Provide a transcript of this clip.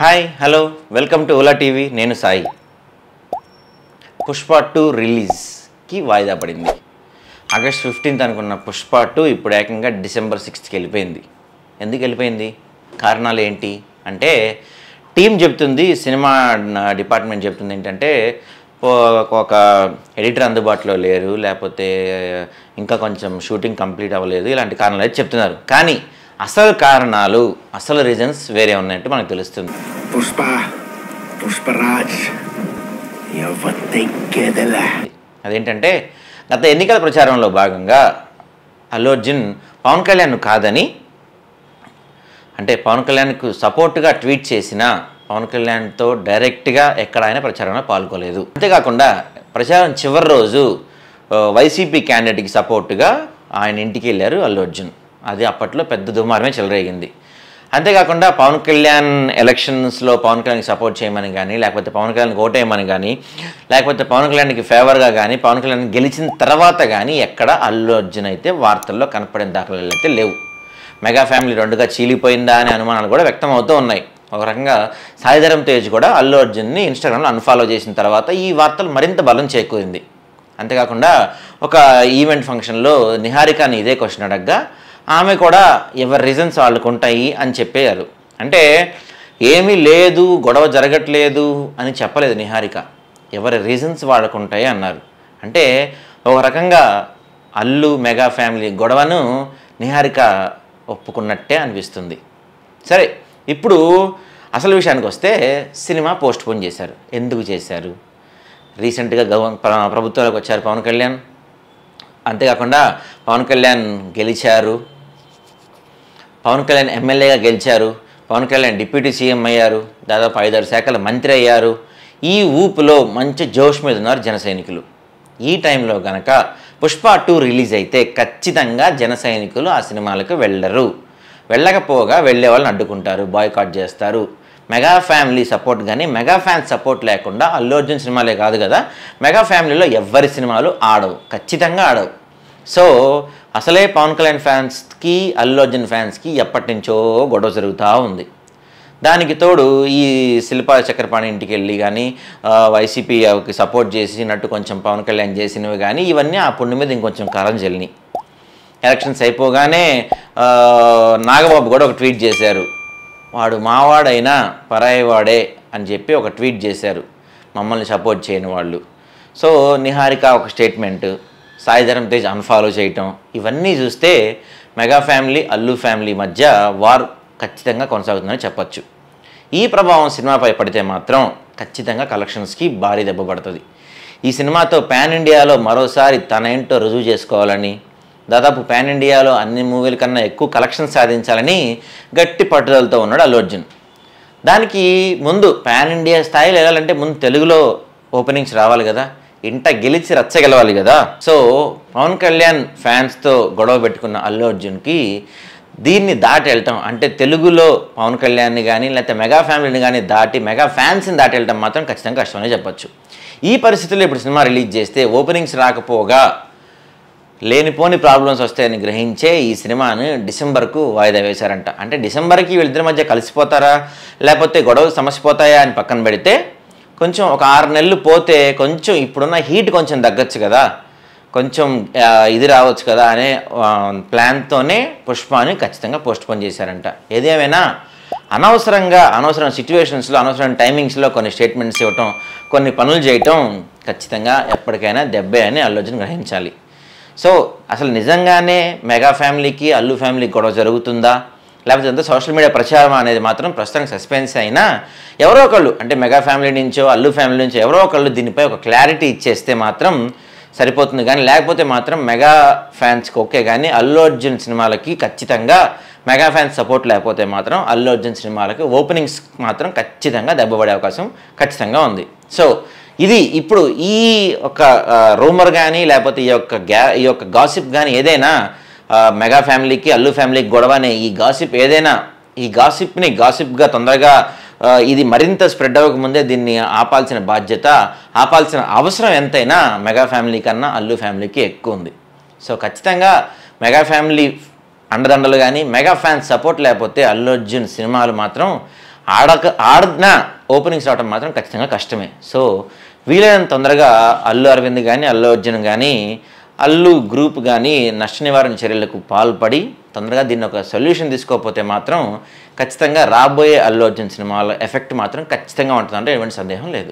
Hi hello welcome to Ola TV. నేను సాయి. పుష్ప 2 రిలీజ్కి వాయిదా పడింది. ఆగస్ట్ 15th అనుకున్న పుష్ప 2 ఇప్పుడు ఏకంగా డిసెంబర్ 6th వెళ్ళిపోయింది. ఎందుకు వెళ్ళిపోయింది? కారణాలు ఏంటి అంటే టీం చెప్తుంది, సినిమా డిపార్ట్మెంట్ చెప్తుంది ఏంటంటే ఒక ఎడిటర్ అందుబాటులో లేరు, లేకపోతే ఇంకా కొంచెం షూటింగ్ కంప్లీట్ అవ్వలేదు, ఇలాంటి కారణాలు అయితే చెప్తున్నారు. కానీ అసలు కారణాలు, అసలు రీజన్స్ వేరే ఉన్నాయంటే మనకు తెలుస్తుంది. పుష్పరాజ్ అదేంటంటే గత ఎన్నికల ప్రచారంలో భాగంగా అల్లు అర్జున్ పవన్ కళ్యాణ్ కాదని, అంటే పవన్ కళ్యాణ్కు సపోర్ట్గా ట్వీట్ చేసిన పవన్ కళ్యాణ్తో డైరెక్ట్గా ఎక్కడ ఆయన ప్రచారంలో పాల్గొలేదు. అంతేకాకుండా ప్రచారం చివరి రోజు వైసీపీ క్యాండిడేట్కి సపోర్ట్గా ఆయన ఇంటికి వెళ్ళారు అల్లు అర్జున్. అది అప్పట్లో పెద్ద దుమారమే చెలరేగింది. అంతేకాకుండా పవన్ కళ్యాణ్ ఎలక్షన్స్లో పవన్ కళ్యాణ్కి సపోర్ట్ చేయమని కానీ, లేకపోతే పవన్ కళ్యాణ్కి ఓటేయమని కానీ, లేకపోతే పవన్ కళ్యాణ్కి ఫేవర్గా కానీ, పవన్ కళ్యాణ్ గెలిచిన తర్వాత కానీ ఎక్కడ అల్లు అర్జున్ అయితే వార్తల్లో కనపడిన దాఖలాలు అయితే లేవు. మెగా ఫ్యామిలీ రెండుగా చీలిపోయిందా అనే అనుమానాలు కూడా వ్యక్తం అవుతూ ఉన్నాయి. ఒక రకంగా సాయిధరం తేజ్ కూడా అల్లు అర్జున్ని ఇన్స్టాగ్రామ్లో అన్ఫాలో చేసిన తర్వాత ఈ వార్తలు మరింత బలం చేకూరింది. అంతేకాకుండా ఒక ఈవెంట్ ఫంక్షన్లో నిహారికని ఇదే క్వశ్చన్ అడగ్గా ఆమె కూడా ఎవరి రీజన్స్ వాళ్ళకు ఉంటాయి అని చెప్పారు. అంటే ఏమీ లేదు, గొడవ జరగట్లేదు అని చెప్పలేదు నిహారిక, ఎవరి రీజన్స్ వాళ్ళకు ఉంటాయి అన్నారు. అంటే ఒక రకంగా అల్లు మెగా ఫ్యామిలీ గొడవను నిహారిక ఒప్పుకున్నట్టే అనిపిస్తుంది. సరే, ఇప్పుడు అసలు విషయానికి వస్తే సినిమా పోస్ట్పోన్ చేశారు. ఎందుకు చేశారు? రీసెంట్గా ప్రభుత్వంలోకి వచ్చారు పవన్ కళ్యాణ్. అంతేకాకుండా పవన్ కళ్యాణ్ గెలిచారు, పవన్ కళ్యాణ్ ఎమ్మెల్యేగా గెలిచారు, పవన్ కళ్యాణ్ డిప్యూటీ సీఎం అయ్యారు, దాదాపు 5-6 శాఖల మంత్రి అయ్యారు. ఈ ఊపులో మంచి జోష్ మీద ఉన్నారు జన సైనికులు. ఈ టైంలో కనుక పుష్ప 2 రిలీజ్ అయితే ఖచ్చితంగా జన సైనికులు ఆ సినిమాలకు వెళ్ళరు. వెళ్ళకపోగా వెళ్ళే వాళ్ళని అడ్డుకుంటారు, బాయ్కాట్ చేస్తారు. మెగా ఫ్యామిలీ సపోర్ట్ కానీ, మెగా ఫ్యాన్స్ సపోర్ట్ లేకుండా అల్లు అర్జున్ సినిమాలే కాదు కదా, మెగా ఫ్యామిలీలో ఎవ్వరి సినిమాలు ఆడవు, ఖచ్చితంగా ఆడవు. సో అసలే పవన్ కళ్యాణ్ ఫ్యాన్స్కి అల్లు అర్జున్ ఫ్యాన్స్కి ఎప్పటి నుంచో గొడవ జరుగుతూ ఉంది. దానికి తోడు ఈ శిల్పా చక్రపాణి ఇంటికి వెళ్ళి కానీ, వైసీపీకి సపోర్ట్ చేసినట్టు కొంచెం పవన్ కళ్యాణ్ చేసినవి కానీ, ఇవన్నీ ఆ పుండు మీద ఇంకొంచెం కారం జల్లినాయి. ఎలక్షన్స్ అయిపోగానే నాగబాబు కూడా ఒక ట్వీట్ చేశారు, వాడు మావాడైనా పరాయివాడే అని చెప్పి ఒక ట్వీట్ చేశారు, మమ్మల్ని సపోర్ట్ చేయని వాళ్ళు. సో నిహారిక ఒక స్టేట్మెంట్, సాయిధరం తేజ్ అన్ఫాలో చేయటం, ఇవన్నీ చూస్తే మెగా ఫ్యామిలీ అల్లు ఫ్యామిలీ మధ్య వార్ ఖచ్చితంగా కొనసాగుతుందని చెప్పచ్చు. ఈ ప్రభావం సినిమాపై పడితే మాత్రం ఖచ్చితంగా కలెక్షన్స్కి భారీ దెబ్బ పడుతుంది. ఈ సినిమాతో పాన్ ఇండియాలో మరోసారి తన ఏంటో రుజువు చేసుకోవాలని, దాదాపు పాన్ ఇండియాలో అన్ని మూవీల కన్నా ఎక్కువ కలెక్షన్ సాధించాలని గట్టి పట్టుదలతో ఉన్నాడు అల్లు అర్జున్. దానికి ముందు పాన్ ఇండియా స్థాయిలో వెళ్ళాలంటే ముందు తెలుగులో ఓపెనింగ్స్ రావాలి కదా, ఇంట గెలిచి రచ్చగలవాలి కదా. సో పవన్ కళ్యాణ్ ఫ్యాన్స్తో గొడవ పెట్టుకున్న అల్లు అర్జున్కి దీన్ని దాటి వెళ్ళటం, అంటే తెలుగులో పవన్ కళ్యాణ్ని కానీ లేకపోతే మెగా ఫ్యామిలీని కానీ దాటి మెగా ఫ్యాన్స్ని దాటి వెళ్ళటం మాత్రం ఖచ్చితంగా కష్టమనే చెప్పచ్చు. ఈ పరిస్థితుల్లో ఇప్పుడు సినిమా రిలీజ్ చేస్తే ఓపెనింగ్స్ రాకపోగా లేనిపోని ప్రాబ్లమ్స్ వస్తాయని గ్రహించే ఈ సినిమాను డిసెంబర్కు వాయిదా వేశారంట. అంటే డిసెంబర్కి వీళ్ళిద్దరి మధ్య కలిసిపోతారా, లేకపోతే గొడవలు సమసిపోతాయా అని పక్కన పెడితే కొంచెం ఒక 6 నెలలు పోతే కొంచెం ఇప్పుడున్న హీట్ కొంచెం తగ్గచ్చు కదా, కొంచెం ఇది రావచ్చు కదా అనే ప్లాన్తోనే పుష్పని ఖచ్చితంగా పోస్ట్పోన్ చేశారంట. ఏదేమైనా అనవసరం సిచ్యువేషన్స్లో, అనవసరం టైమింగ్స్లో కొన్ని స్టేట్మెంట్స్ ఇవ్వటం, కొన్ని పనులు చేయటం ఖచ్చితంగా ఎప్పటికైనా దెబ్బే అని అల్లు అర్జున్ గ్రహించాలి. సో అసలు నిజంగానే మెగా ఫ్యామిలీకి అల్లు ఫ్యామిలీకి గొడవ జరుగుతుందా, లేకపోతే ఎంత సోషల్ మీడియా ప్రచారం అనేది మాత్రం ప్రస్తుతానికి సస్పెన్స్ అయినా ఎవరో ఒకళ్ళు, అంటే మెగా ఫ్యామిలీ నుంచో అల్లు ఫ్యామిలీ నుంచో ఎవరో ఒకళ్ళు దీనిపై ఒక క్లారిటీ ఇచ్చేస్తే మాత్రం సరిపోతుంది. కానీ లేకపోతే మాత్రం మెగా ఫ్యాన్స్కి ఓకే, కానీ అల్లు అర్జున్ సినిమాలకి ఖచ్చితంగా మెగా ఫ్యాన్స్ సపోర్ట్ లేకపోతే మాత్రం అల్లు అర్జున్ సినిమాలకి ఓపెనింగ్స్ మాత్రం ఖచ్చితంగా దెబ్బపడే అవకాశం ఖచ్చితంగా ఉంది. సో ఇది ఇప్పుడు ఈ ఒక రూమర్ కానీ లేకపోతే ఈ యొక్క గాసిప్ కానీ ఏదైనా మెగా ఫ్యామిలీకి అల్లు ఫ్యామిలీకి గొడవ అనే ఈ గాసిప్ ఏదైనా, ఈ గాసిప్గా తొందరగా ఇది మరింత స్ప్రెడ్ అవ్వకముందే దీన్ని ఆపాల్సిన బాధ్యత, ఆపాల్సిన అవసరం ఎంతైనా మెగా ఫ్యామిలీ కన్నా అల్లు ఫ్యామిలీకి ఎక్కువ ఉంది. సో ఖచ్చితంగా మెగా ఫ్యామిలీ అండదండలు కానీ మెగా ఫ్యాన్స్ సపోర్ట్ లేకపోతే అల్లు అర్జున్ సినిమాలు మాత్రం ఆడినా ఓపెనింగ్స్ రావడం మాత్రం ఖచ్చితంగా కష్టమే. సో వీలైనంత తొందరగా అల్లు అరవింద్ కానీ అల్లు అర్జున్ కానీ అల్లు గ్రూప్ కానీ నష్ట నివారణ చర్యలకు పాల్పడి తొందరగా దీన్ని ఒక సొల్యూషన్ తీసుకోకపోతే మాత్రం ఖచ్చితంగా రాబోయే అల్లు అర్జున్ సినిమాల ఎఫెక్ట్ మాత్రం ఖచ్చితంగా ఉంటుంది, అంటే ఎటువంటి సందేహం లేదు.